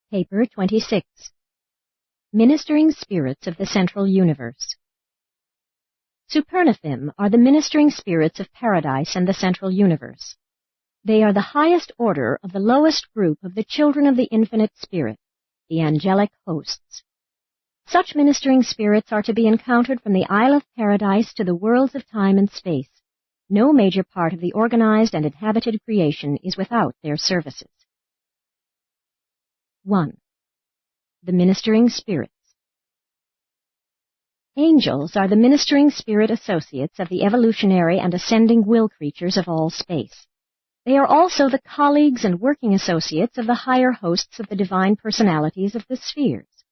Paper 26. Ministering Spirits of the Central Universe. Superuniverses are the ministering spirits of paradise and the central universe. They are the highest order of the lowest group of the children of the infinite spirit, the angelic hosts. Such ministering spirits are to be encountered from the Isle of Paradise to the worlds of time and space. No major part of the organized and inhabited creation is without their services. 1. The Ministering Spirits. Angels are the ministering spirit associates of the evolutionary and ascending will creatures of all space. They are also the colleagues and working associates of the higher hosts of the divine personalities of the spheres.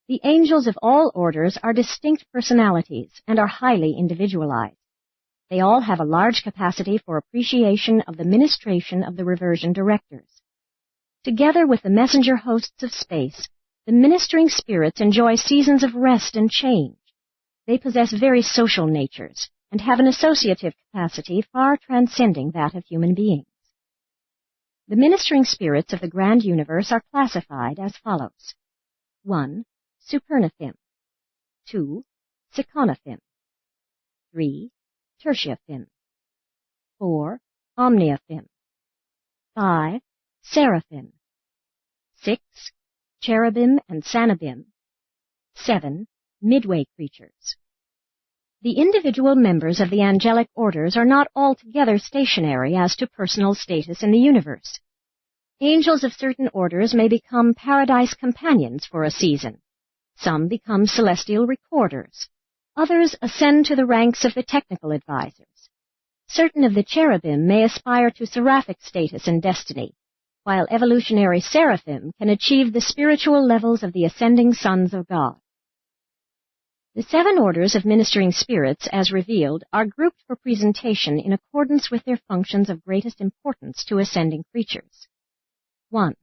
The angels of all orders are distinct personalities and are highly individualized. They all have a large capacity for appreciation of the ministration of the reversion directors. Together with the messenger hosts of space, the ministering spirits enjoy seasons of rest and change. They possess very social natures and have an associative capacity far transcending that of human beings. The ministering spirits of the grand universe are classified as follows. 1. Superuniverses. 2. Secuniverses. 3. Tertiariverses. 4. Omniverses. 5. Seraphim. 6. Cherubim and Sanabim. 7. Midway creatures. The individual members of the angelic orders are not altogether stationary as to personal status in the universe. Angels of certain orders may become paradise companions for a season. Some become celestial recorders. Others ascend to the ranks of the technical advisors. Certain of the cherubim may aspire to seraphic status and destiny, while evolutionary seraphim can achieve the spiritual levels of the ascending sons of God. The 7 orders of ministering spirits, as revealed, are grouped for presentation in accordance with their functions of greatest importance to ascending creatures. 1.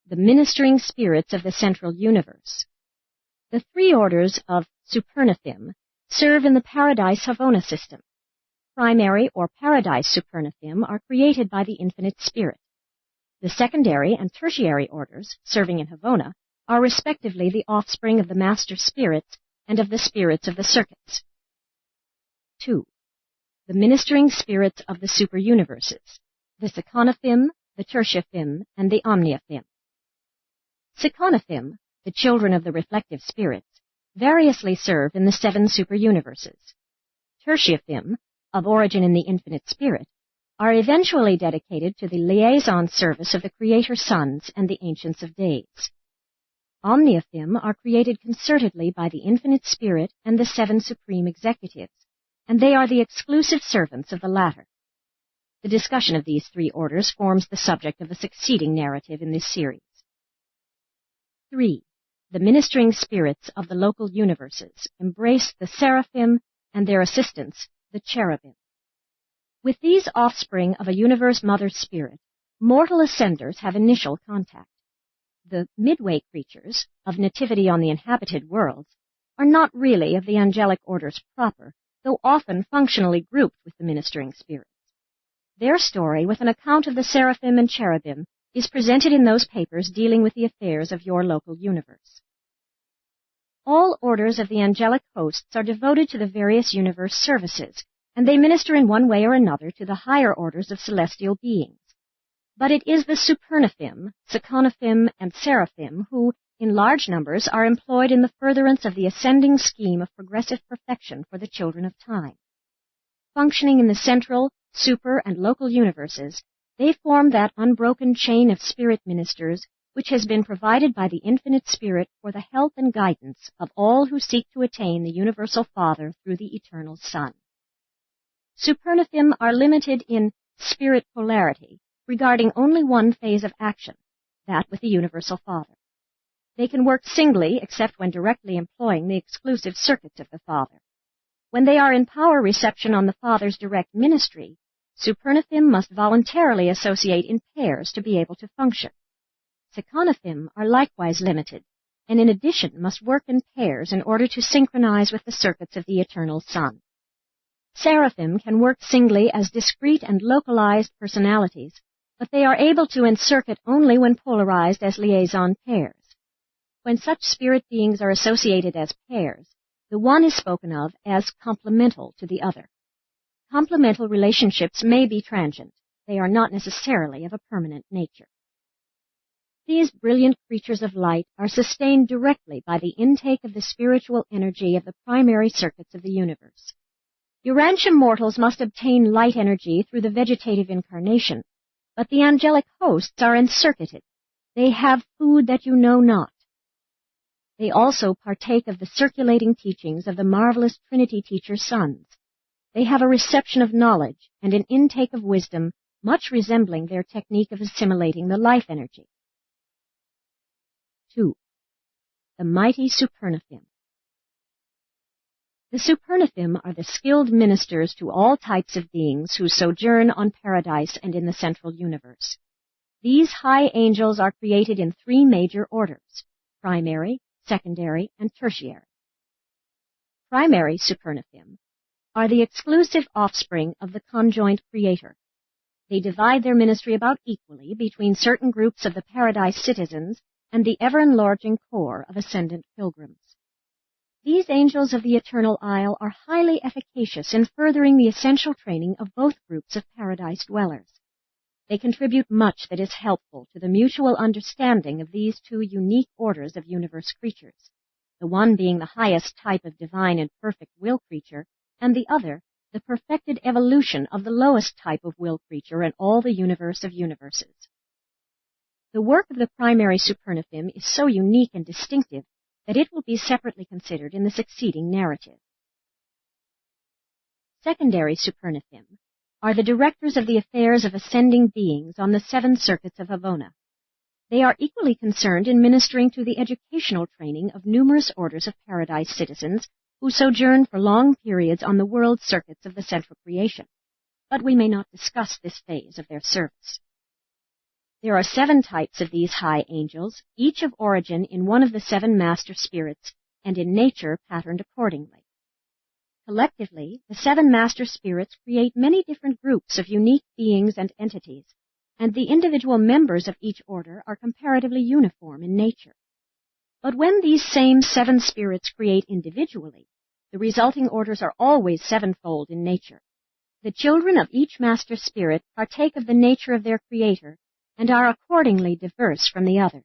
The ministering spirits of the central universe. The 3 orders of Superuniverses serve in the Paradise Havona system. Primary or Paradise Superuniverses are created by the infinite spirit. The secondary and tertiary orders, serving in Havona, are respectively the offspring of the master spirits and of the spirits of the circuits. 2. The ministering spirits of the superuniverses, the Secuniverses, the Tertiariverses, and the Omniverses. Secuniverses, the children of the reflective spirits, variously serve in the 7 superuniverses. Tertiariverses, of origin in the infinite spirit, are eventually dedicated to the liaison service of the Creator Sons and the Ancients of Days. Omniverses are created concertedly by the infinite spirit and the 7 supreme executives, and they are the exclusive servants of the latter. The discussion of these 3 orders forms the subject of a succeeding narrative in this series. 3. The ministering spirits of the local universes embrace the seraphim and their assistants, the cherubim. With these offspring of a universe mother spirit, mortal ascenders have initial contact. The midway creatures, of nativity on the inhabited worlds, are not really of the angelic orders proper, though often functionally grouped with the ministering spirits. Their story, with an account of the seraphim and cherubim, is presented in those papers dealing with the affairs of your local universe. All orders of the angelic hosts are devoted to the various universe services, and they minister in one way or another to the higher orders of celestial beings. But it is the Superuniverses, Secuniverses, and Seraphim who, in large numbers, are employed in the furtherance of the ascending scheme of progressive perfection for the children of time. Functioning in the central, super, and local universes, they form that unbroken chain of spirit ministers which has been provided by the infinite spirit for the help and guidance of all who seek to attain the universal Father through the eternal Son. Superuniverses are limited in spirit polarity, regarding only one phase of action, that with the universal Father. They can work singly except when directly employing the exclusive circuits of the Father. When they are in power reception on the Father's direct ministry, Superuniverses must voluntarily associate in pairs to be able to function. Secuniverses are likewise limited, and in addition must work in pairs in order to synchronize with the circuits of the eternal Son. Seraphim can work singly as discrete and localized personalities, but they are able to encircuit only when polarized as liaison pairs. When such spirit beings are associated as pairs, the one is spoken of as complemental to the other. Complemental relationships may be transient. They are not necessarily of a permanent nature. These brilliant creatures of light are sustained directly by the intake of the spiritual energy of the primary circuits of the universe. Urantia mortals must obtain light energy through the vegetative incarnation, but the angelic hosts are encircuited. They have food that you know not. They also partake of the circulating teachings of the marvelous Trinity teacher sons. They have a reception of knowledge and an intake of wisdom much resembling their technique of assimilating the life energy. 2. The mighty Supernathim. The Supernathim are the skilled ministers to all types of beings who sojourn on paradise and in the central universe. These high angels are created in 3 major orders: primary, secondary, and tertiary. Primary Supernathim are the exclusive offspring of the conjoint Creator. They divide their ministry about equally between certain groups of the paradise citizens and the ever-enlarging core of ascendant pilgrims. These angels of the Eternal Isle are highly efficacious in furthering the essential training of both groups of paradise dwellers. They contribute much that is helpful to the mutual understanding of these 2 unique orders of universe creatures, the one being the highest type of divine and perfect will creature, and the other the perfected evolution of the lowest type of will creature in all the universe of universes. The work of the primary Supernathim is so unique and distinctive that it will be separately considered in the succeeding narrative. Secondary Supernathim are the directors of the affairs of ascending beings on the 7 circuits of Havona. They are equally concerned in ministering to the educational training of numerous orders of paradise citizens who sojourn for long periods on the world circuits of the central creation, but we may not discuss this phase of their service. There are 7 types of these high angels, each of origin in one of the 7 master spirits, and in nature patterned accordingly. Collectively, the 7 master spirits create many different groups of unique beings and entities, and the individual members of each order are comparatively uniform in nature. But when these same 7 spirits create individually, the resulting orders are always 7-fold in nature. The children of each master spirit partake of the nature of their creator, and are accordingly diverse from the others.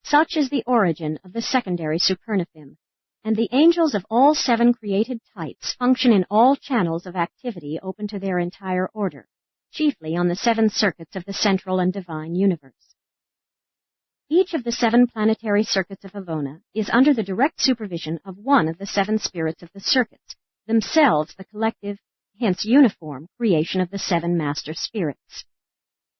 Such is the origin of the secondary Supernathim, and the angels of all 7 created types function in all channels of activity open to their entire order, chiefly on the 7 circuits of the central and divine universe. Each of the 7 planetary circuits of Havona is under the direct supervision of one of the 7 spirits of the circuits, themselves the collective, hence uniform, creation of the 7 master spirits.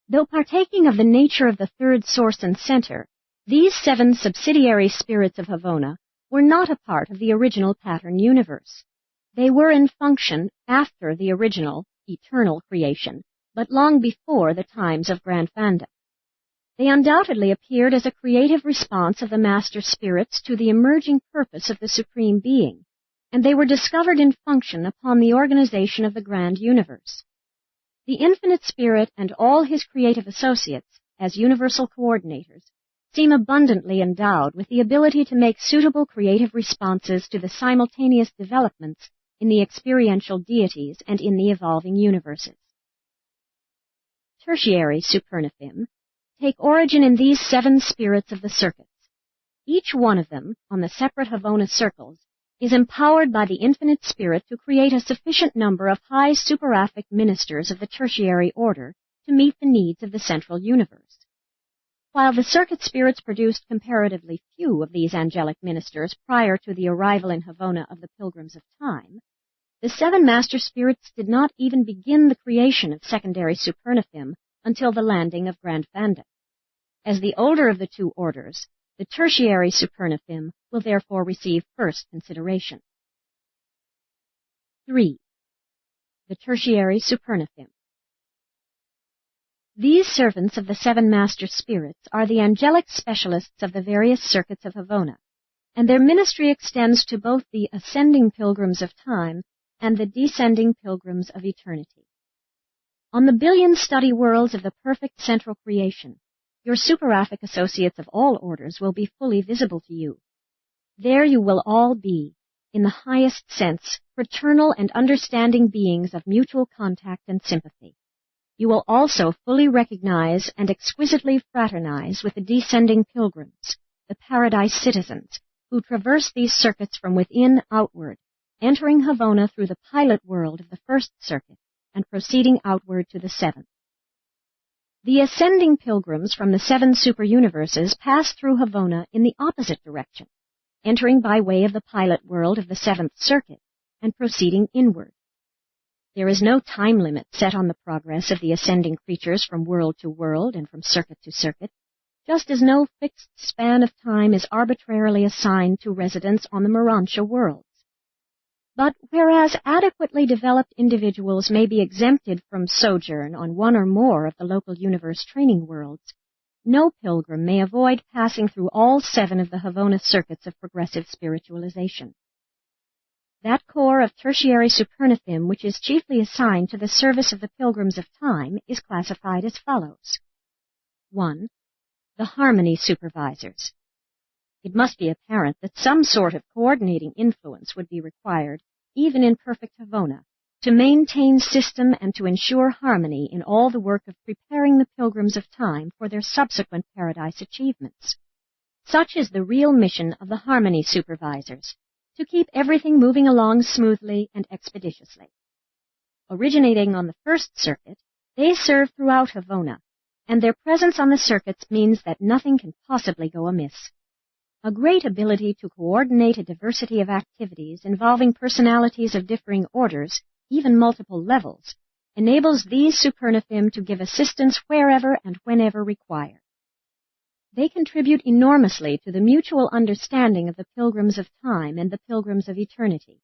Though partaking of the nature of the 3rd source and center, these 7 subsidiary spirits of Havona were not a part of the original pattern universe. They were in function after the original, eternal creation, but long before the times of Grand Fanda. They undoubtedly appeared as a creative response of the master spirits to the emerging purpose of the Supreme Being, and they were discovered in function upon the organization of the grand universe. The Infinite Spirit and all his creative associates, as universal coordinators, seem abundantly endowed with the ability to make suitable creative responses to the simultaneous developments in the experiential deities and in the evolving universes. Tertiary Supernathim take origin in these 7 spirits of the circuits. Each one of them, on the separate Havona circles, is empowered by the Infinite Spirit to create a sufficient number of high superaphic ministers of the tertiary order to meet the needs of the central universe. While the circuit spirits produced comparatively few of these angelic ministers prior to the arrival in Havona of the Pilgrims of Time, the 7 master spirits did not even begin the creation of secondary Supernathim until the landing of Grand Fanda. As the older of the 2 orders, the tertiary Supernathim will therefore receive first consideration. 3. The tertiary Supernathim. These servants of the 7 master spirits are the angelic specialists of the various circuits of Havona, and their ministry extends to both the ascending pilgrims of time and the descending pilgrims of eternity. On the billion study worlds of the perfect central creation, your superaphic associates of all orders will be fully visible to you. There you will all be, in the highest sense, fraternal and understanding beings of mutual contact and sympathy. You will also fully recognize and exquisitely fraternize with the descending pilgrims, the paradise citizens, who traverse these circuits from within outward, entering Havona through the pilot world of the first circuit and proceeding outward to the seventh. The ascending pilgrims from the 7 superuniverses pass through Havona in the opposite direction, entering by way of the pilot world of the 7th circuit and proceeding inward. There is no time limit set on the progress of the ascending creatures from world to world and from circuit to circuit, just as no fixed span of time is arbitrarily assigned to residence on the Urantia worlds. But whereas adequately developed individuals may be exempted from sojourn on one or more of the local universe training worlds, no pilgrim may avoid passing through all 7 of the Havona circuits of progressive spiritualization. That core of tertiary Superunifim which is chiefly assigned to the service of the pilgrims of time is classified as follows. 1. The harmony supervisors. It must be apparent that some sort of coordinating influence would be required, even in perfect Havona, to maintain system and to ensure harmony in all the work of preparing the pilgrims of time for their subsequent paradise achievements. Such is the real mission of the harmony supervisors, to keep everything moving along smoothly and expeditiously. Originating on the first circuit, they serve throughout Havona, and their presence on the circuits means that nothing can possibly go amiss. A great ability to coordinate a diversity of activities involving personalities of differing orders, even multiple levels, enables these Superunifim to give assistance wherever and whenever required. They contribute enormously to the mutual understanding of the pilgrims of time and the pilgrims of eternity.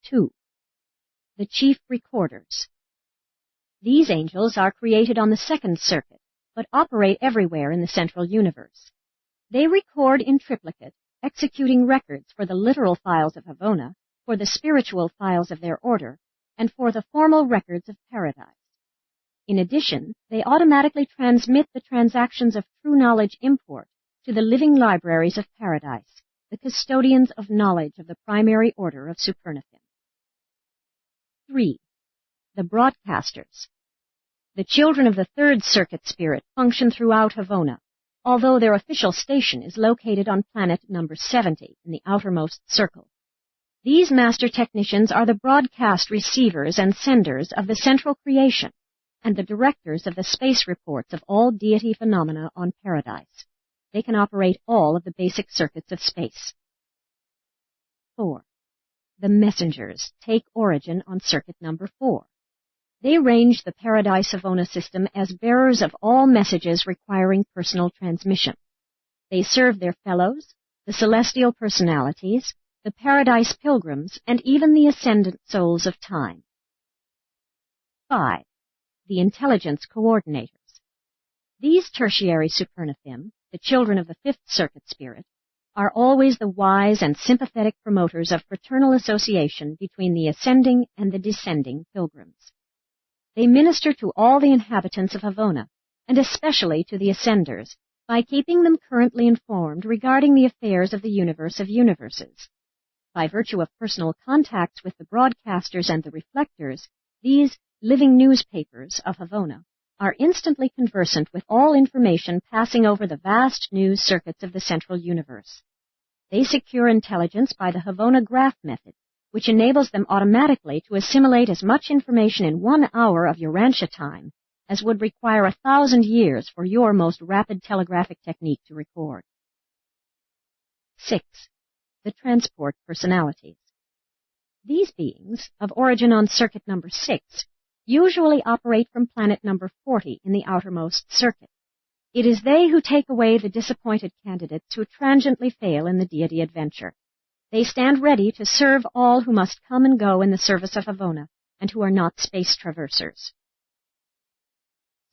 2. The chief recorders. These angels are created on the 2nd circuit, but operate everywhere in the central universe. They record in triplicate, executing records for the literal files of Havona, for the spiritual files of their order, and for the formal records of paradise. In addition, they automatically transmit the transactions of true knowledge import to the living libraries of paradise, the custodians of knowledge of the primary order of Superunifim. 3. The broadcasters. The children of the 3rd circuit spirit function throughout Havona, although their official station is located on planet number 70 in the outermost circle. These master technicians are the broadcast receivers and senders of the central creation and the directors of the space reports of all deity phenomena on paradise. They can operate all of the basic circuits of space. 4. The messengers take origin on circuit number 4. They range the Paradise Havona system as bearers of all messages requiring personal transmission. They serve their fellows, the celestial personalities, the paradise pilgrims, and even the ascendant souls of time. 5. The intelligence coordinators. These tertiary Superunifim, the children of the 5th circuit spirit, are always the wise and sympathetic promoters of fraternal association between the ascending and the descending pilgrims. They minister to all the inhabitants of Havona, and especially to the ascenders, by keeping them currently informed regarding the affairs of the universe of universes. By virtue of personal contacts with the broadcasters and the reflectors, these living newspapers of Havona are instantly conversant with all information passing over the vast news circuits of the central universe. They secure intelligence by the Havona graph method, which enables them automatically to assimilate as much information in 1 hour of Urantia time as would require 1,000 years for your most rapid telegraphic technique to record. 6. The transport personalities. These beings, of origin on circuit number 6, usually operate from planet number 40 in the outermost circuit. It is they who take away the disappointed candidates who transiently fail in the deity adventure. They stand ready to serve all who must come and go in the service of Havona and who are not space traversers.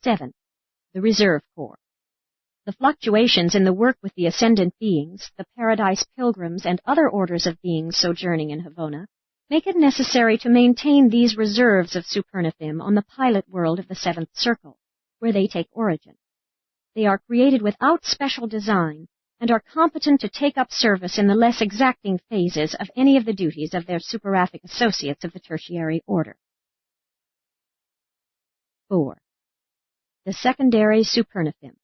7. The Reserve Corps. The fluctuations in the work with the ascendant beings, the paradise pilgrims, and other orders of beings sojourning in Havona make it necessary to maintain these reserves of Superunifim on the pilot world of the seventh circle, where they take origin. They are created without special design and are competent to take up service in the less exacting phases of any of the duties of their superaphic associates of the tertiary order. 4. The secondary Superunifim.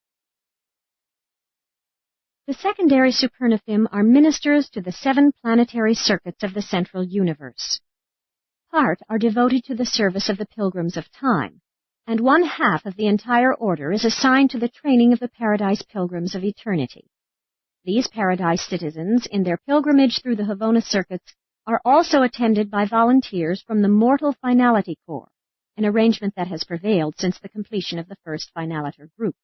The secondary Superunifim are ministers to the 7 planetary circuits of the central universe. Part are devoted to the service of the pilgrims of time, and 1/2 of the entire order is assigned to the training of the paradise pilgrims of eternity. These paradise citizens, in their pilgrimage through the Havona circuits, are also attended by volunteers from the mortal finality corps, an arrangement that has prevailed since the completion of the first finaliter group.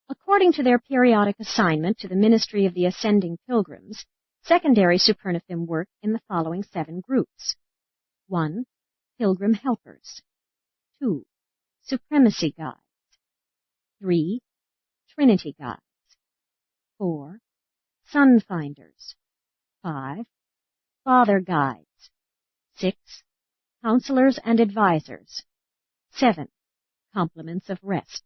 According to their periodic assignment to the ministry of the ascending pilgrims, secondary Superunifim work in the following 7 groups. 1. Pilgrim helpers. 2. Supremacy guides. 3. Trinity guides. 4. Sun finders. 5. Father guides. 6. Counselors and advisors. 7. Complements of rest.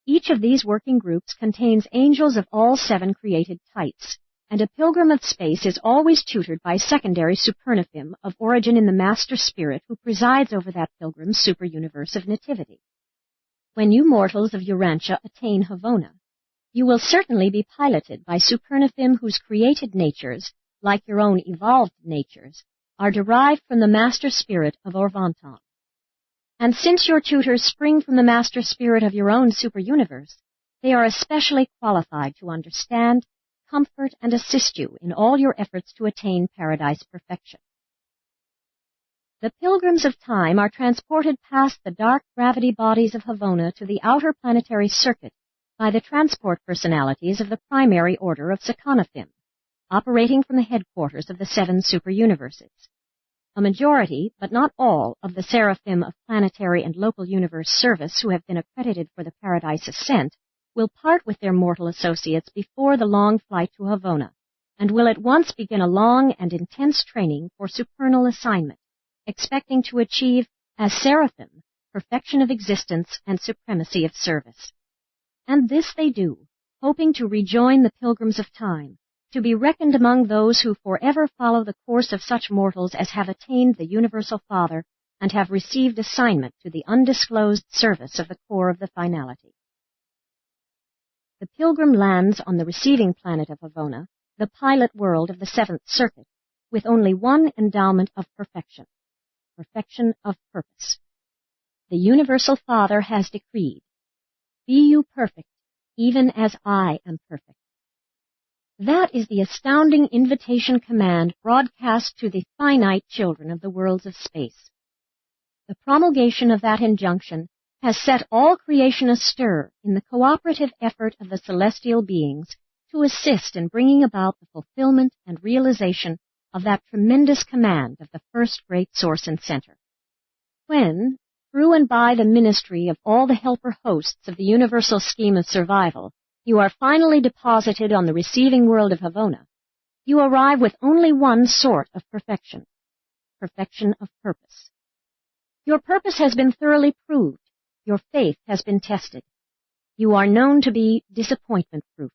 Each of these working groups contains angels of all 7 created types, and a pilgrim of space is always tutored by secondary Superunifim of origin in the Master Spirit who presides over that pilgrim's superuniverse of nativity. When you mortals of Urantia attain Havona, you will certainly be piloted by Superunifim whose created natures, like your own evolved natures, are derived from the Master Spirit of Orvanton. And since your tutors spring from the Master Spirit of your own superuniverse, they are especially qualified to understand, comfort, and assist you in all your efforts to attain paradise perfection. The pilgrims of time are transported past the dark gravity bodies of Havona to the outer planetary circuit by the transport personalities of the primary order of Seconifim, operating from the headquarters of the 7 superuniverses. A majority, but not all, of the seraphim of planetary and local universe service who have been accredited for the Paradise Ascent will part with their mortal associates before the long flight to Havona, and will at once begin a long and intense training for supernal assignment, expecting to achieve, as seraphim, perfection of existence and supremacy of service. And this they do, hoping to rejoin the pilgrims of time, to be reckoned among those who forever follow the course of such mortals as have attained the Universal Father and have received assignment to the undisclosed service of the core of the finality. The pilgrim lands on the receiving planet of Havona, the pilot world of the 7th circuit, with only one endowment of perfection of purpose. The Universal Father has decreed, "Be you perfect, even as I am perfect." That is the astounding invitation command broadcast to the finite children of the worlds of space. The promulgation of that injunction has set all creation astir in the cooperative effort of the celestial beings to assist in bringing about the fulfillment and realization of that tremendous command of the first great source and center. When, through and by the ministry of all the helper hosts of the universal scheme of survival, you are finally deposited on the receiving world of Havona, you arrive with only one sort of perfection of purpose. Your purpose has been thoroughly proved. Your faith has been tested. You are known to be disappointment-proof.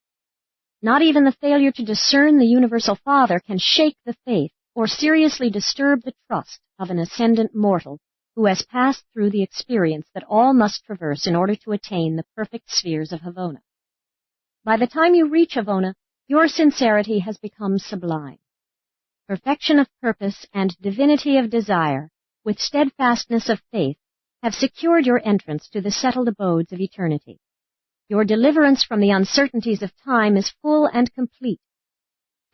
Not even the failure to discern the Universal Father can shake the faith or seriously disturb the trust of an ascendant mortal who has passed through the experience that all must traverse in order to attain the perfect spheres of Havona. By the time you reach Havona, your sincerity has become sublime. Perfection of purpose and divinity of desire, with steadfastness of faith, have secured your entrance to the settled abodes of eternity. Your deliverance from the uncertainties of time is full and complete.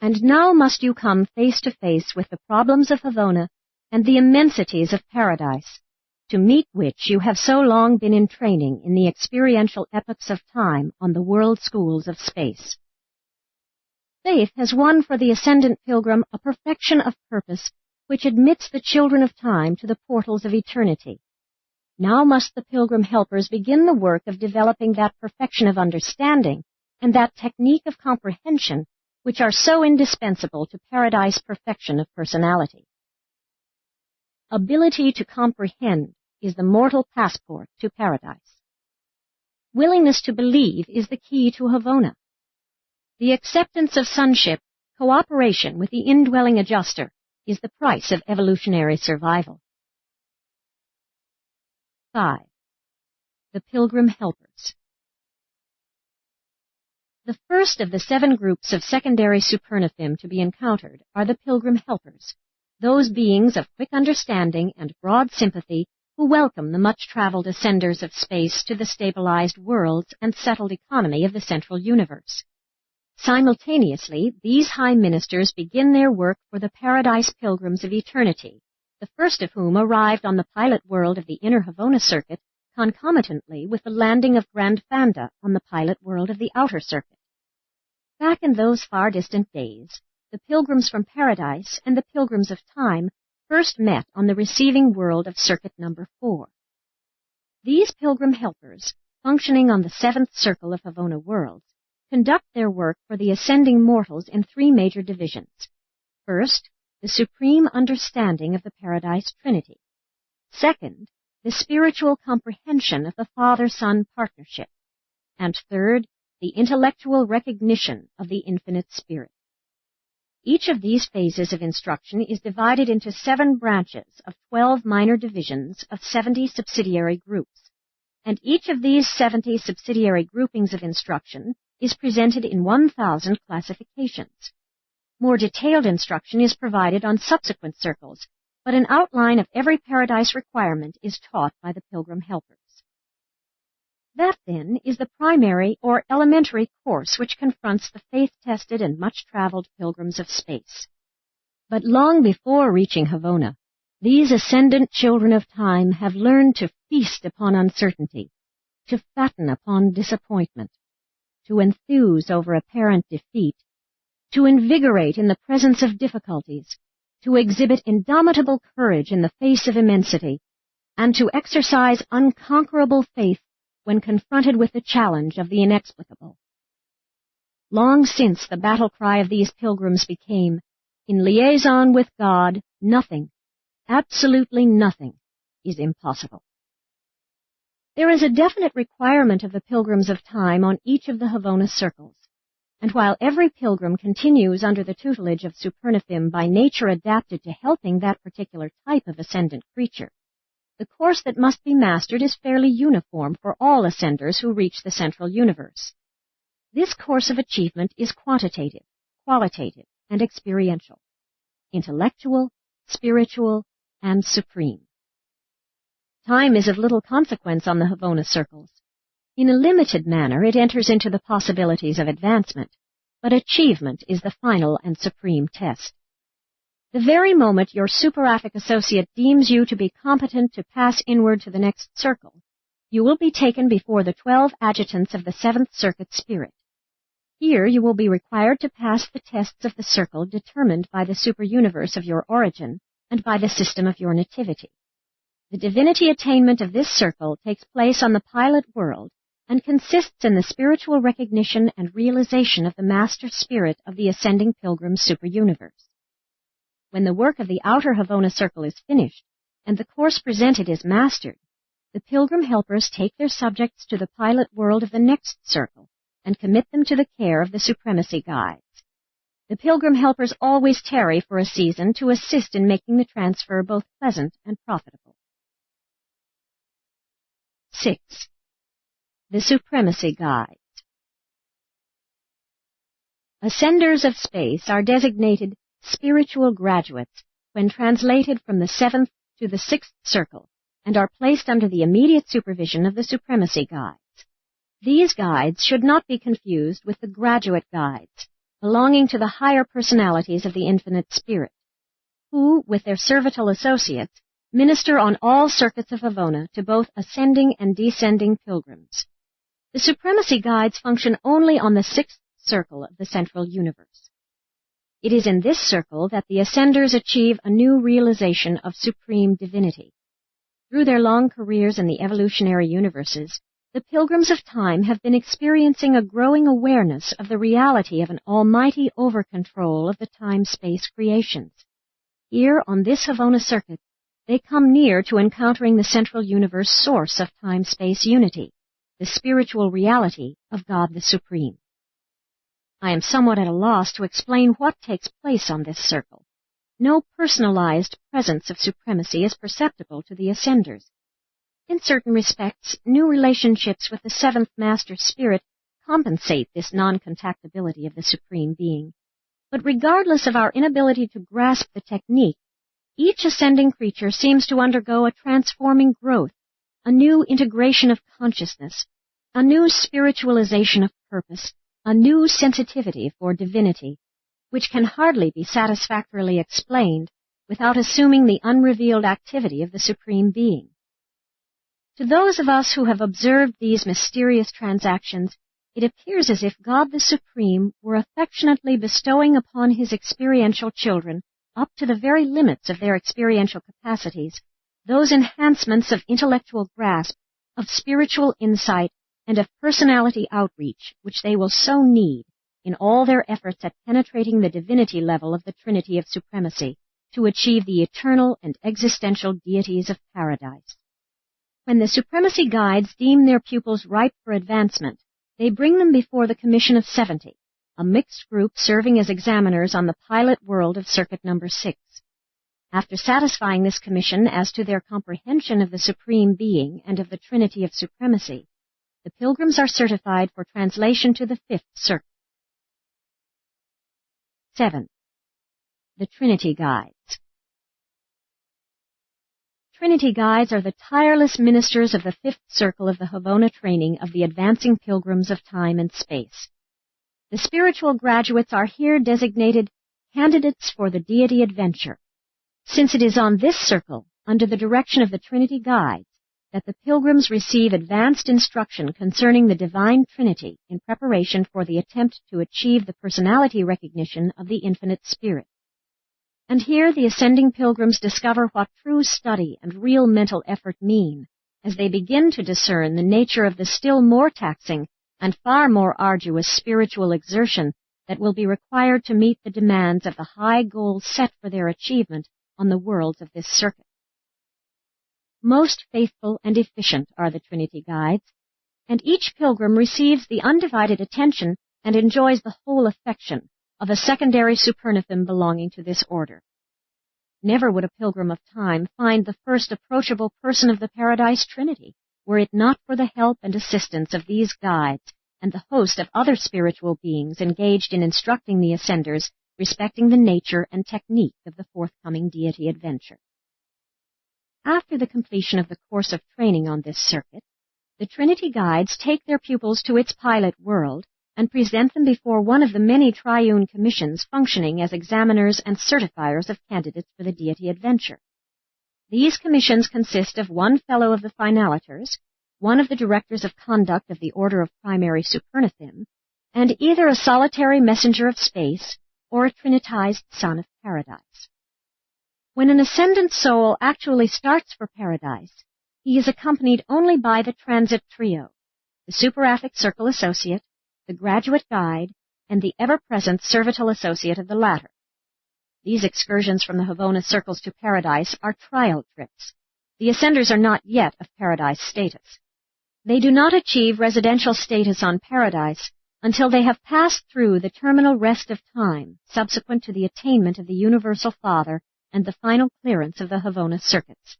And now must you come face to face with the problems of Havona and the immensities of paradise, to meet which you have so long been in training in the experiential epochs of time on the world schools of space. Faith has won for the ascendant pilgrim a perfection of purpose which admits the children of time to the portals of eternity. Now must the pilgrim helpers begin the work of developing that perfection of understanding and that technique of comprehension which are so indispensable to paradise perfection of personality. Ability to comprehend is the mortal passport to paradise. Willingness to believe is the key to Havona. The acceptance of sonship, cooperation with the indwelling adjuster, is the price of evolutionary survival. 5. The Pilgrim Helpers. The first of the 7 groups of secondary supernathim to be encountered are the Pilgrim Helpers, those beings of quick understanding and broad sympathy who welcome the much-traveled ascenders of space to the stabilized worlds and settled economy of the central universe. Simultaneously, these high ministers begin their work for the paradise pilgrims of eternity, the first of whom arrived on the pilot world of the inner Havona circuit concomitantly with the landing of Grand Fanda on the pilot world of the outer circuit. Back in those far-distant days, the pilgrims from paradise and the pilgrims of time first met on the receiving world of circuit number 4. These pilgrim helpers, functioning on the 7th circle of Havona worlds, conduct their work for the ascending mortals in 3 major divisions. First, the supreme understanding of the Paradise Trinity. Second, the spiritual comprehension of the Father-Son partnership. And third, the intellectual recognition of the Infinite Spirit. Each of these phases of instruction is divided into 7 branches of 12 minor divisions of 70 subsidiary groups, and each of these 70 subsidiary groupings of instruction is presented in 1,000 classifications. More detailed instruction is provided on subsequent circles, but an outline of every paradise requirement is taught by the Pilgrim Helpers. That, then, is the primary or elementary course which confronts the faith-tested and much-traveled pilgrims of space. But long before reaching Havona, these ascendant children of time have learned to feast upon uncertainty, to fatten upon disappointment, to enthuse over apparent defeat, to invigorate in the presence of difficulties, to exhibit indomitable courage in the face of immensity, and to exercise unconquerable faith when confronted with the challenge of the inexplicable. Long since the battle cry of these pilgrims became, "In liaison with God, nothing, absolutely nothing, is impossible." There is a definite requirement of the pilgrims of time on each of the Havona circles, and while every pilgrim continues under the tutelage of Supernathim by nature adapted to helping that particular type of ascendant creature, the course that must be mastered is fairly uniform for all ascenders who reach the central universe. This course of achievement is quantitative, qualitative, and experiential, intellectual, spiritual, and supreme. Time is of little consequence on the Havona circles. In a limited manner, it enters into the possibilities of advancement, but achievement is the final and supreme test. The very moment your superaphic associate deems you to be competent to pass inward to the next circle, you will be taken before the 12 adjutants of the 7th Circuit Spirit. Here you will be required to pass the tests of the circle determined by the superuniverse of your origin and by the system of your nativity. The divinity attainment of this circle takes place on the pilot world and consists in the spiritual recognition and realization of the master spirit of the ascending pilgrim superuniverse. When the work of the outer Havona circle is finished and the course presented is mastered, the pilgrim helpers take their subjects to the pilot world of the next circle and commit them to the care of the supremacy guides. The pilgrim helpers always tarry for a season to assist in making the transfer both pleasant and profitable. 6. The Supremacy Guides. Ascenders of space are designated spiritual graduates when translated from the 7th to the 6th circle and are placed under the immediate supervision of the Supremacy Guides. These guides should not be confused with the graduate guides, belonging to the higher personalities of the Infinite Spirit, who, with their servile associates, minister on all circuits of Havona to both ascending and descending pilgrims. The Supremacy Guides function only on the 6th circle of the central universe. It is in this circle that the ascenders achieve a new realization of supreme divinity. Through their long careers in the evolutionary universes, the the pilgrims of time have been experiencing a growing awareness of the reality of an almighty over-control of the time-space creations. Here, on this Havona circuit, they come near to encountering the central universe source of time-space unity, the spiritual reality of God the Supreme. I am somewhat at a loss to explain what takes place on this circle. No personalized presence of supremacy is perceptible to the ascenders. In certain respects, new relationships with the seventh master spirit compensate this non-contactability of the Supreme Being. But regardless of our inability to grasp the technique, each ascending creature seems to undergo a transforming growth, a new integration of consciousness, a new spiritualization of purpose, a new sensitivity for divinity, which can hardly be satisfactorily explained without assuming the unrevealed activity of the Supreme Being. To those of us who have observed these mysterious transactions, it appears as if God the Supreme were affectionately bestowing upon His experiential children, up to the very limits of their experiential capacities, those enhancements of intellectual grasp, of spiritual insight, and of personality outreach which they will so need in all their efforts at penetrating the divinity level of the Trinity of Supremacy to achieve the eternal and existential deities of paradise. When the Supremacy Guides deem their pupils ripe for advancement, they bring them before the Commission of 70, a mixed group serving as examiners on the pilot world of Circuit Number 6. After satisfying this commission as to their comprehension of the Supreme Being and of the Trinity of Supremacy, the pilgrims are certified for translation to the 5th Circuit. 7. The Trinity Guides. Trinity Guides are the tireless ministers of the 5th Circle of the Havona training of the advancing pilgrims of time and space. The spiritual graduates are here designated candidates for the deity adventure, since it is on this circle, under the direction of the Trinity Guides, that the pilgrims receive advanced instruction concerning the Divine Trinity in preparation for the attempt to achieve the personality recognition of the Infinite Spirit. And here the ascending pilgrims discover what true study and real mental effort mean, as they begin to discern the nature of the still more taxing and far more arduous spiritual exertion that will be required to meet the demands of the high goals set for their achievement on the worlds of this circuit. Most faithful and efficient are the Trinity Guides, and each pilgrim receives the undivided attention and enjoys the whole affection of a secondary supernathum belonging to this order. Never would a pilgrim of time find the first approachable person of the Paradise Trinity, were it not for the help and assistance of these guides and the host of other spiritual beings engaged in instructing the ascenders respecting the nature and technique of the forthcoming deity adventure. After the completion of the course of training on this circuit, the Trinity Guides take their pupils to its pilot world and present them before one of the many triune commissions functioning as examiners and certifiers of candidates for the deity adventure. These commissions consist of one fellow of the finaliters, one of the directors of conduct of the order of primary supernathim, and either a solitary messenger of space or a trinitized son of paradise. When an ascendant soul actually starts for paradise, he is accompanied only by the transit trio, the superaffect circle associate, the graduate guide, and the ever-present servital associate of the latter. These excursions from the Havona circles to paradise are trial trips. The ascenders are not yet of paradise status. They do not achieve residential status on paradise until they have passed through the terminal rest of time subsequent to the attainment of the Universal Father and the final clearance of the Havona circuits.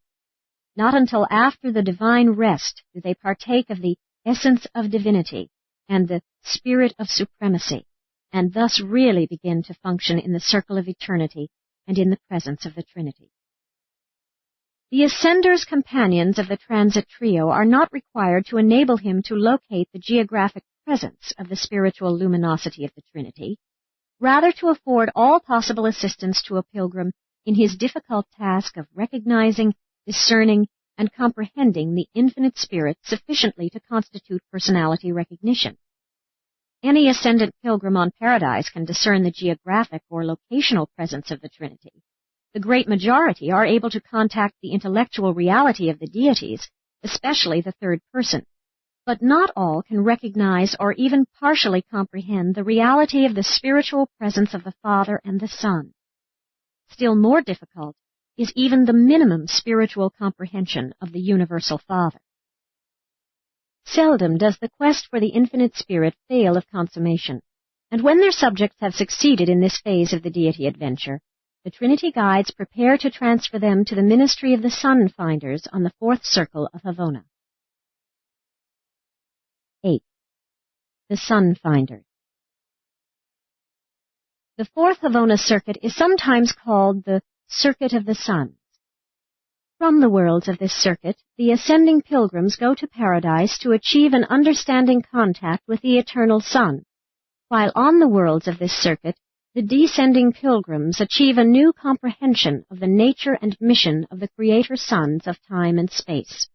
Not until after the divine rest do they partake of the essence of divinity and the spirit of supremacy, and thus really begin to function in the circle of eternity and in the presence of the Trinity. The ascender's companions of the transit trio are not required to enable him to locate the geographic presence of the spiritual luminosity of the Trinity, rather to afford all possible assistance to a pilgrim in his difficult task of recognizing, discerning, and comprehending the infinite spirit sufficiently to constitute personality recognition. Any ascendant pilgrim on paradise can discern the geographic or locational presence of the Trinity. The great majority are able to contact the intellectual reality of the deities, especially the third person. But not all can recognize or even partially comprehend the reality of the spiritual presence of the Father and the Son. Still more difficult is even the minimum spiritual comprehension of the universal Father. Seldom does the quest for the infinite Spirit fail of consummation, and when their subjects have succeeded in this phase of the deity adventure, the Trinity guides prepare to transfer them to the ministry of the Sun Finders on the fourth circle of Havona. 8. The Sun Finders. The fourth Havona circuit is sometimes called the Circuit of the Suns. From the worlds of this circuit, the ascending pilgrims go to paradise to achieve an understanding contact with the eternal Sun, while on the worlds of this circuit, the descending pilgrims achieve a new comprehension of the nature and mission of the Creator Sons of time and space.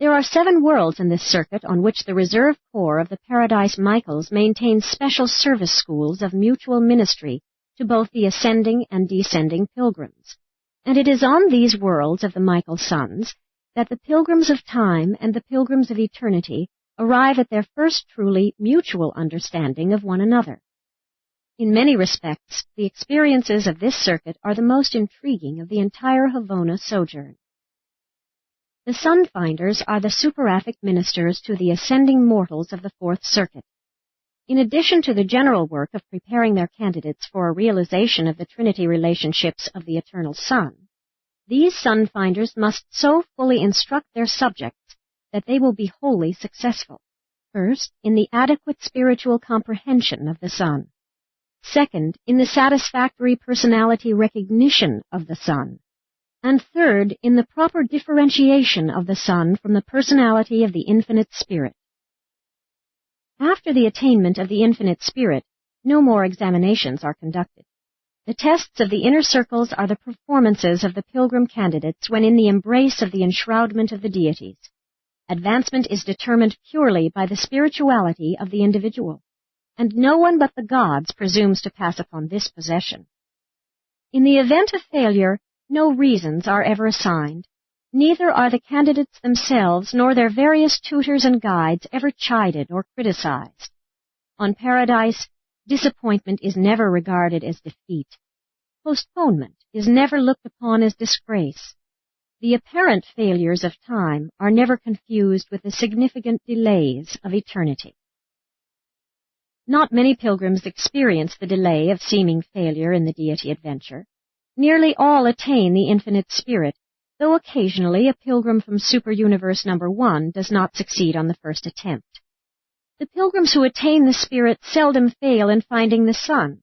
There are 7 worlds in this circuit on which the reserve corps of the Paradise Michaels maintains special service schools of mutual ministry to both the ascending and descending pilgrims. And it is on these worlds of the Michael Sons that the pilgrims of time and the pilgrims of eternity arrive at their first truly mutual understanding of one another. In many respects, the experiences of this circuit are the most intriguing of the entire Havona sojourn. The Sun Finders are the superaphic ministers to the ascending mortals of the fourth circuit. In addition to the general work of preparing their candidates for a realization of the Trinity relationships of the eternal Sun, these Sun Finders must so fully instruct their subjects that they will be wholly successful. First, in the adequate spiritual comprehension of the Sun. Second, in the satisfactory personality recognition of the Sun. And third, in the proper differentiation of the Sun from the personality of the Infinite Spirit. After the attainment of the Infinite Spirit, no more examinations are conducted. The tests of the inner circles are the performances of the pilgrim candidates when in the embrace of the enshroudment of the deities. Advancement is determined purely by the spirituality of the individual, and no one but the gods presumes to pass upon this possession. In the event of failure, no reasons are ever assigned. Neither are the candidates themselves nor their various tutors and guides ever chided or criticized. On Paradise, disappointment is never regarded as defeat. Postponement is never looked upon as disgrace. The apparent failures of time are never confused with the significant delays of eternity. Not many pilgrims experience the delay of seeming failure in the deity adventure. Nearly all attain the Infinite Spirit, though occasionally a pilgrim from Superuniverse number 1 does not succeed on the first attempt. The pilgrims who attain the Spirit seldom fail in finding the Sun.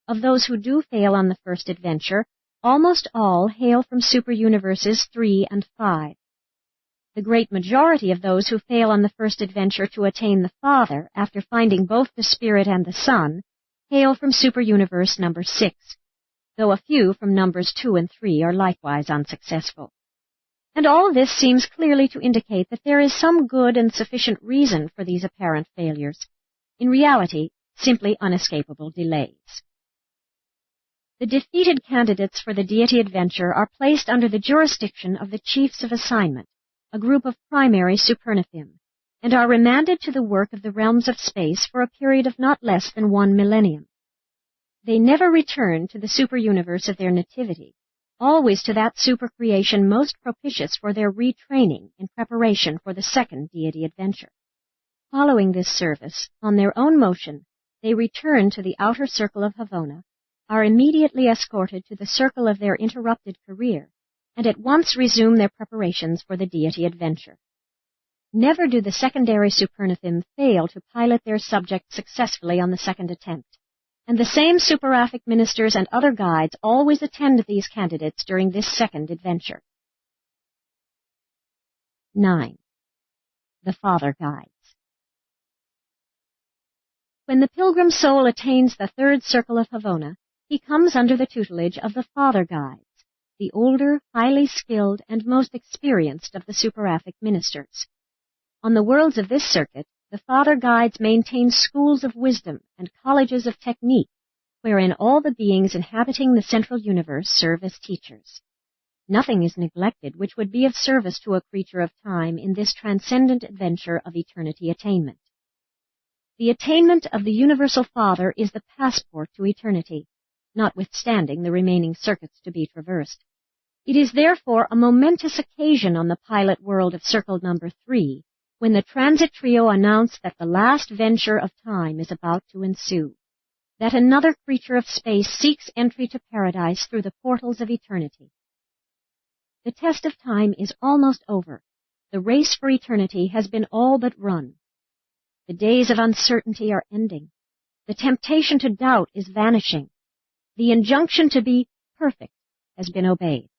Of those who do fail on the first adventure, almost all hail from Superuniverses 3 and 5. The great majority of those who fail on the first adventure to attain the Father after finding both the Spirit and the Sun hail from Superuniverse number 6. Though a few from numbers 2 and 3 are likewise unsuccessful. And all this seems clearly to indicate that there is some good and sufficient reason for these apparent failures. In reality, simply unescapable delays. The defeated candidates for the deity adventure are placed under the jurisdiction of the Chiefs of Assignment, a group of primary Supernathim, and are remanded to the work of the realms of space for a period of not less than 1 millennium. They never return to the superuniverse of their nativity, always to that supercreation most propitious for their retraining in preparation for the second deity adventure. Following this service, on their own motion, they return to the outer circle of Havona, are immediately escorted to the circle of their interrupted career, and at once resume their preparations for the deity adventure. Never do the secondary Supernathim fail to pilot their subject successfully on the second attempt. And the same superaphic ministers and other guides always attend these candidates during this second adventure. 9. The Father Guides. When the pilgrim soul attains the third circle of Havona, he comes under the tutelage of the Father Guides, the older, highly skilled, and most experienced of the superaphic ministers. On the worlds of this circuit, the Father Guides maintain schools of wisdom and colleges of technique, wherein all the beings inhabiting the central universe serve as teachers. Nothing is neglected which would be of service to a creature of time in this transcendent adventure of eternity attainment. The attainment of the Universal Father is the passport to eternity, notwithstanding the remaining circuits to be traversed. It is therefore a momentous occasion on the pilot world of Circle Number 3, when the transit trio announce that the last venture of time is about to ensue, that another creature of space seeks entry to paradise through the portals of eternity. The test of time is almost over. The race for eternity has been all but run. The days of uncertainty are ending. The temptation to doubt is vanishing. The injunction to be perfect has been obeyed.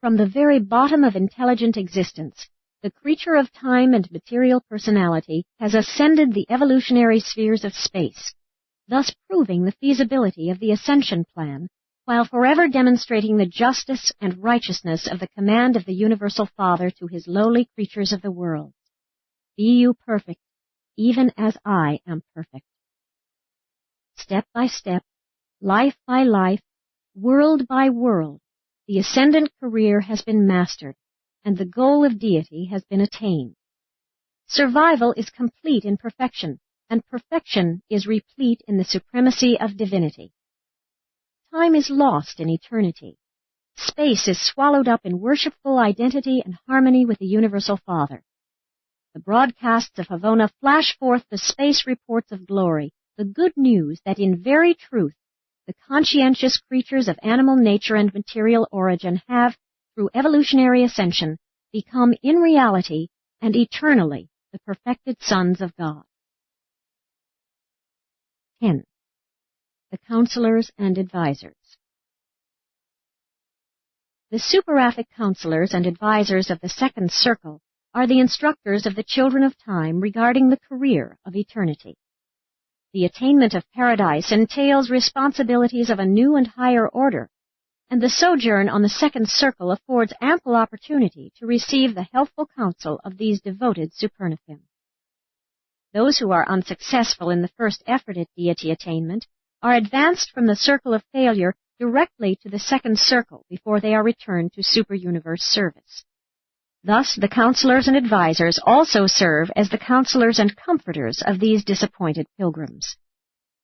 From the very bottom of intelligent existence, the creature of time and material personality has ascended the evolutionary spheres of space, thus proving the feasibility of the ascension plan, while forever demonstrating the justice and righteousness of the command of the Universal Father to his lowly creatures of the world. Be you perfect, even as I am perfect. Step by step, life by life, world by world, the ascendant career has been mastered, and the goal of deity has been attained. Survival is complete in perfection, and perfection is replete in the supremacy of divinity. Time is lost in eternity. Space is swallowed up in worshipful identity and harmony with the Universal Father. The broadcasts of Havona flash forth the space reports of glory, the good news that in very truth the conscientious creatures of animal nature and material origin have, through evolutionary ascension, become in reality and eternally the perfected sons of God. 10. The Counselors and Advisors. The superaphic counselors and advisors of the second circle are the instructors of the children of time regarding the career of eternity. The attainment of paradise entails responsibilities of a new and higher order, and the sojourn on the second circle affords ample opportunity to receive the helpful counsel of these devoted supernaphim. Those who are unsuccessful in the first effort at deity attainment are advanced from the circle of failure directly to the second circle before they are returned to superuniverse service. Thus, the counselors and advisors also serve as the counselors and comforters of these disappointed pilgrims.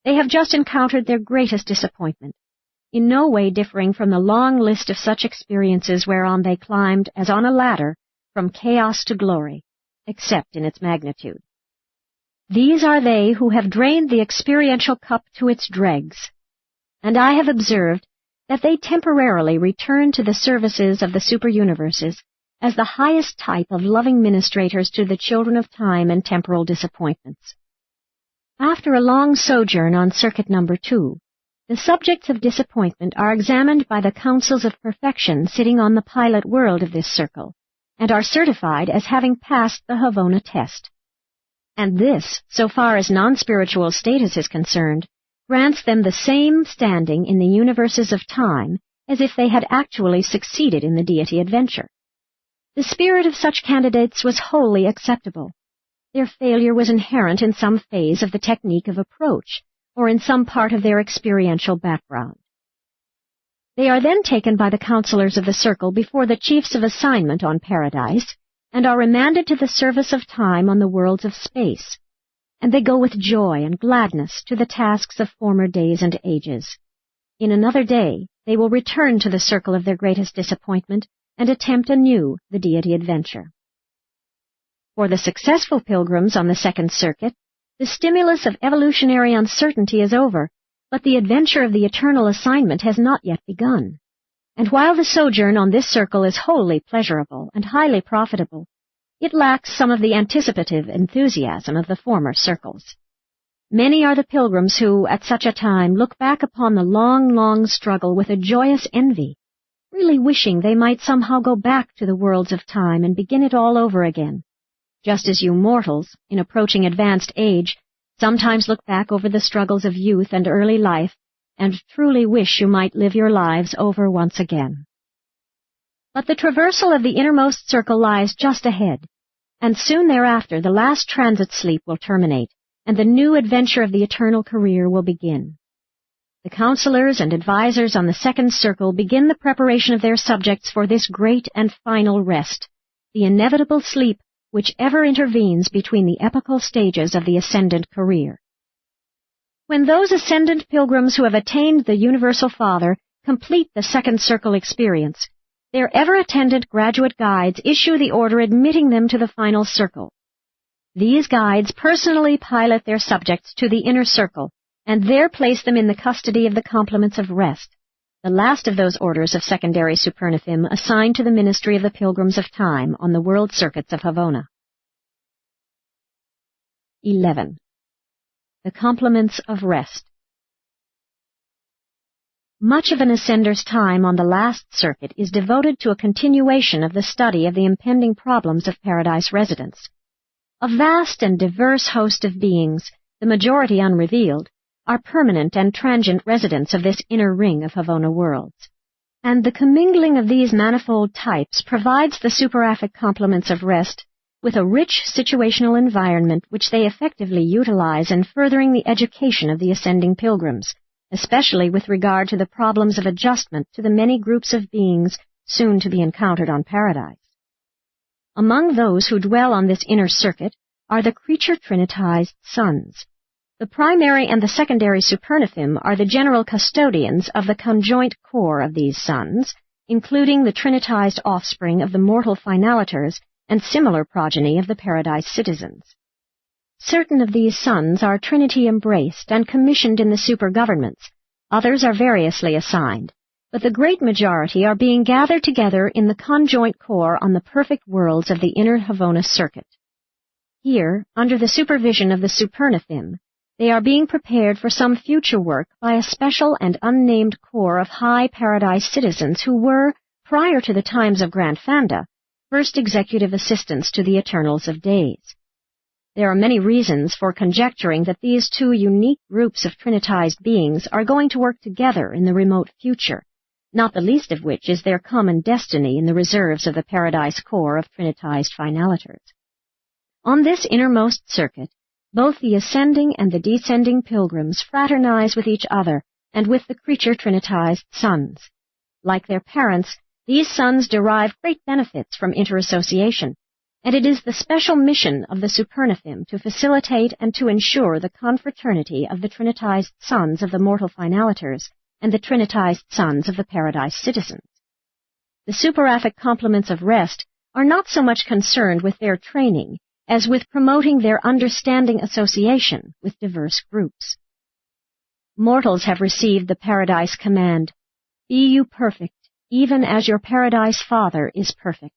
They have just encountered their greatest disappointment, in no way differing from the long list of such experiences whereon they climbed as on a ladder from chaos to glory, except in its magnitude. These are they who have drained the experiential cup to its dregs, and I have observed that they temporarily return to the services of the superuniverses as the highest type of loving ministrators to the children of time and temporal disappointments. After a long sojourn on circuit number 2, the subjects of disappointment are examined by the councils of perfection sitting on the pilot world of this circle, and are certified as having passed the Havona test. And this, so far as non-spiritual status is concerned, grants them the same standing in the universes of time as if they had actually succeeded in the deity adventure. The spirit of such candidates was wholly acceptable. Their failure was inherent in some phase of the technique of approach, or in some part of their experiential background. They are then taken by the counselors of the circle before the chiefs of assignment on paradise, and are remanded to the service of time on the worlds of space, and they go with joy and gladness to the tasks of former days and ages. In another day, they will return to the circle of their greatest disappointment, and attempt anew the deity adventure. For the successful pilgrims on the second circuit, the stimulus of evolutionary uncertainty is over, but the adventure of the eternal assignment has not yet begun. And while the sojourn on this circle is wholly pleasurable and highly profitable, it lacks some of the anticipative enthusiasm of the former circles. Many are the pilgrims who, at such a time, look back upon the long struggle with a joyous envy, really wishing they might somehow go back to the worlds of time and begin it all over again, just as you mortals, in approaching advanced age, sometimes look back over the struggles of youth and early life and truly wish you might live your lives over once again. But the traversal of the innermost circle lies just ahead, and soon thereafter the last transit sleep will terminate, and the new adventure of the eternal career will begin. The counselors and advisors on the second circle begin the preparation of their subjects for this great and final rest, the inevitable sleep which ever intervenes between the epochal stages of the ascendant career. When those ascendant pilgrims who have attained the Universal Father complete the second circle experience, their ever-attendant graduate guides issue the order admitting them to the final circle. These guides personally pilot their subjects to the inner circle, and there place them in the custody of the complements of rest, the last of those orders of secondary Superunifim assigned to the ministry of the Pilgrims of Time on the world circuits of Havona. 11. The complements of rest. Much of an ascender's time on the last circuit is devoted to a continuation of the study of the impending problems of paradise residence. A vast and diverse host of beings, the majority unrevealed, are permanent and transient residents of this inner ring of Havona worlds. And the commingling of these manifold types provides the superaphic complements of rest with a rich situational environment which they effectively utilize in furthering the education of the ascending pilgrims, especially with regard to the problems of adjustment to the many groups of beings soon to be encountered on paradise. Among those who dwell on this inner circuit are the creature trinitized sons. The primary and the secondary Superunifim are the general custodians of the conjoint core of these sons, including the trinitized offspring of the mortal finaliters and similar progeny of the paradise citizens. Certain of these sons are Trinity-embraced and commissioned in the super-governments. Others are variously assigned, but the great majority are being gathered together in the conjoint core on the perfect worlds of the inner Havona circuit. Here, under the supervision of the Superunifim, they are being prepared for some future work by a special and unnamed core of high paradise citizens who were, prior to the times of Grand Fanda, first executive assistants to the Eternals of Days. There are many reasons for conjecturing that these two unique groups of trinitized beings are going to work together in the remote future, not the least of which is their common destiny in the reserves of the paradise core of trinitized finaliters. On this innermost circuit, both the ascending and the descending pilgrims fraternize with each other and with the creature trinitized sons. Like their parents, these sons derive great benefits from interassociation, and it is the special mission of the Superunifim to facilitate and to ensure the confraternity of the trinitized sons of the mortal finaliters and the trinitized sons of the paradise citizens. The superaphic complements of rest are not so much concerned with their training as with promoting their understanding association with diverse groups. Mortals have received the paradise command, "Be you perfect, even as your paradise Father is perfect."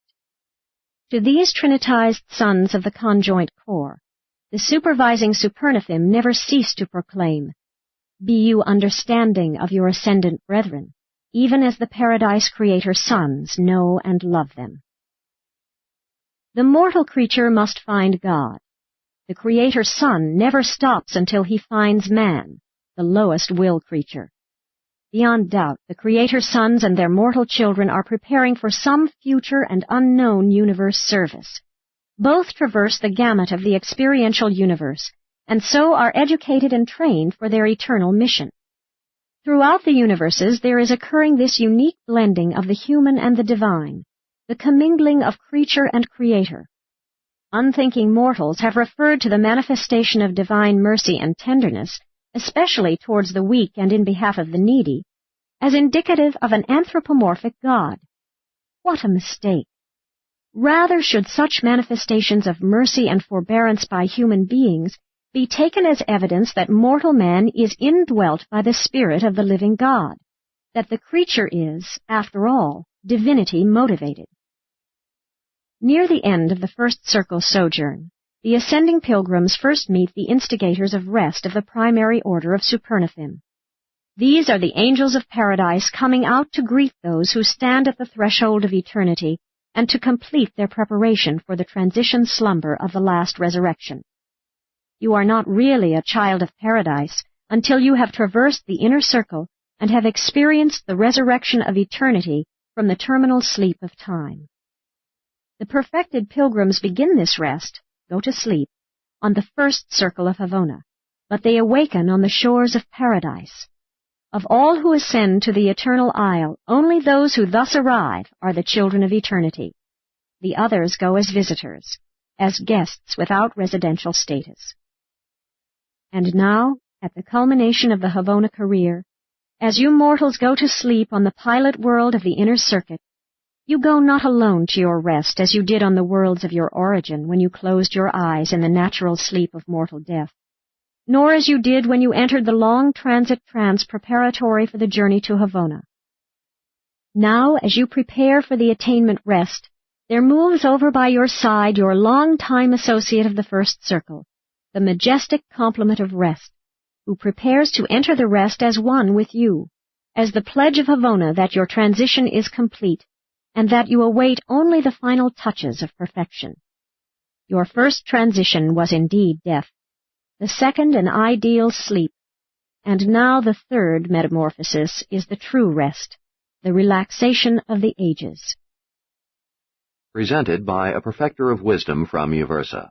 To these trinitized sons of the conjoint core, the supervising Superunifim never cease to proclaim, "Be you understanding of your ascendant brethren, even as the paradise creator sons know and love them." The mortal creature must find God. The creator son never stops until he finds man, the lowest will creature. Beyond doubt, the creator sons and their mortal children are preparing for some future and unknown universe service. Both traverse the gamut of the experiential universe, and so are educated and trained for their eternal mission. Throughout the universes there is occurring this unique blending of the human and the divine, the commingling of creature and creator. Unthinking mortals have referred to the manifestation of divine mercy and tenderness, especially towards the weak and in behalf of the needy, as indicative of an anthropomorphic God. What a mistake! Rather should such manifestations of mercy and forbearance by human beings be taken as evidence that mortal man is indwelt by the Spirit of the living God, that the creature is, after all, divinity motivated. Near the end of the first circle sojourn, the ascending pilgrims first meet the instigators of rest of the primary order of Superunifim. These are the angels of paradise coming out to greet those who stand at the threshold of eternity and to complete their preparation for the transition slumber of the last resurrection. You are not really a child of paradise until you have traversed the inner circle and have experienced the resurrection of eternity from the terminal sleep of time. The perfected pilgrims begin this rest, go to sleep, on the first circle of Havona, but they awaken on the shores of paradise. Of all who ascend to the eternal isle, only those who thus arrive are the children of eternity. The others go as visitors, as guests without residential status. And now, at the culmination of the Havona career, as you mortals go to sleep on the pilot world of the inner circuit, you go not alone to your rest as you did on the worlds of your origin when you closed your eyes in the natural sleep of mortal death, nor as you did when you entered the long transit trance preparatory for the journey to Havona. Now, as you prepare for the attainment rest, there moves over by your side your long-time associate of the first circle, the majestic complement of rest, who prepares to enter the rest as one with you, as the pledge of Havona that your transition is complete, and that you await only the final touches of perfection. Your first transition was indeed death, the second an ideal sleep, and now the third metamorphosis is the true rest, the relaxation of the ages. Presented by a Perfecter of Wisdom from Uversa.